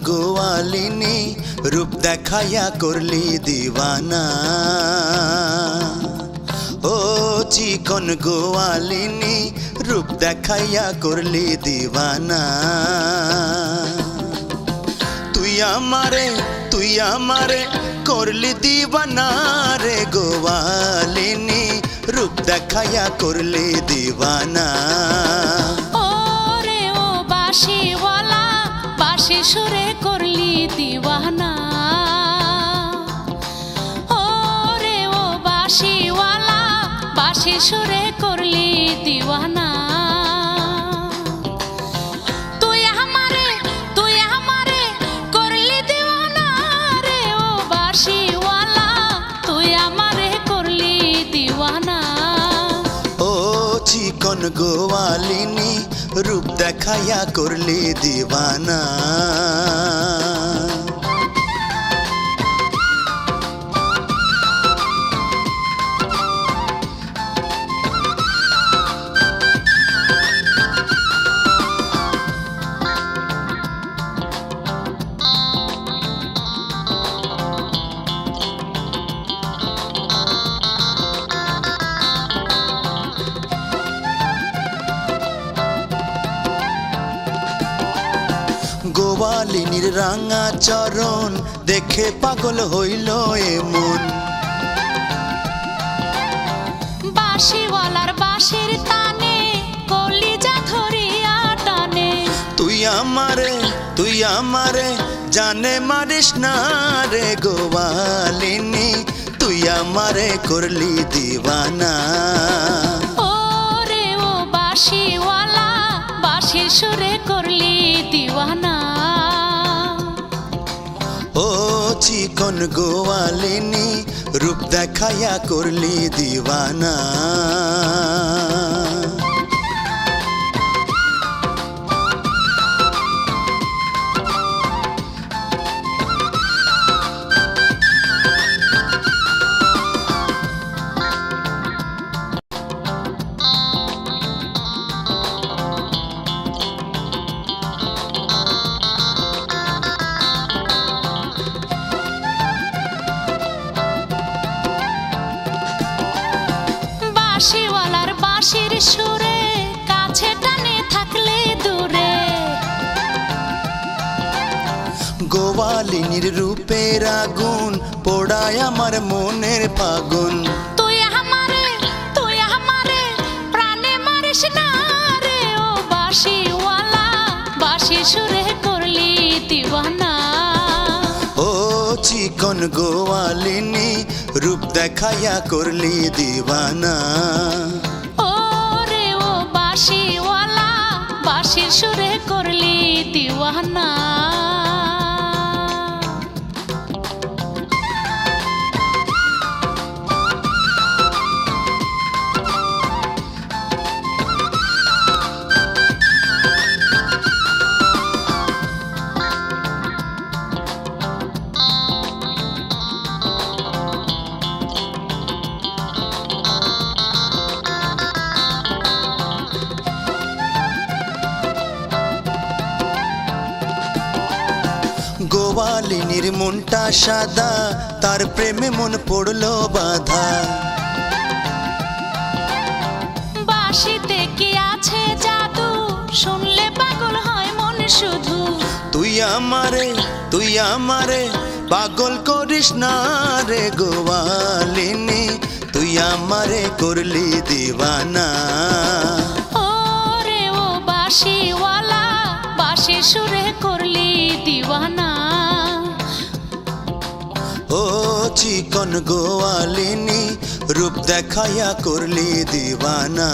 গোয়ালিনী রূপ দেখাইয়া করলি দিওয়ানা। ও চিকন গোয়ালিনী রূপ দেখাইয়া করলি দিওয়ানা। তুই আমারে করলি দিওয়ানা রে গোয়ালিনী রূপ দেখাইয়া করলি দিওয়ানা। ওরে ও বাঁশিওয়ালা বাঁশি সুরে করলি দিওয়ানা। ওরে ও বাঁশিওয়ালা বাঁশি সুরে করলি দিওয়ানা। তুই আমারে করলি দিওয়ানা রে ও বাঁশিওয়ালা তুই আমারে করলি দিওয়ানা। ও চিকন গোয়ালিনী রূপ দেখাইয়া করলি দিওয়ানা। গোয়ালিনীর রাঙা চরণ দেখে পাগল হইল এমন। বাঁশিওয়ালার বাঁশির তানে কলিজা ধরিয়া টানে। তুই আমারে জানে মারিস না রে গোয়ালিনী তুই আমারে করলি দিওয়ানা। ওরে ও বাঁশিওয়ালা বাঁশির সুরে করলি দিওয়ানা। ও চিকন গোয়ালিনী রূপ দেখাইয়া করলি দিওয়ানা। বাঁশিওয়ালার বাঁশির সুরে কাছে টানে থাকলে দূরে। গোয়ালিনীর রূপের আগুন পোড়ায় আমার মনের ফাগুন। তুই আমারে প্রাণে মারিস না রে ও বাঁশিওয়ালা বাঁশি সুরে করলি দিওয়ানা। ও চিকন গোয়ালিনী রূপ দেখাইয়া করলি দিওয়ানা। ওরে ও বাঁশিওয়ালা বাঁশির সুরে করলি দিওয়ানা। গোয়ালিনীর মনটা সাদা তার প্রেমে মন পড়লো বাধা। বাঁশিতে কি আছে জাদু শুনলে পাগল হয় মন শুধু। তুই আমারে পাগল করিস না রে গোয়ালিনী তুই আমারে করলি দিওয়ানা। ওরে ও বাঁশিওয়ালা বাঁশির সুরে করলি দিওয়ানা। ও চিকন গোয়ালিনী রূপ দেখাইয়া করলি দিওয়ানা।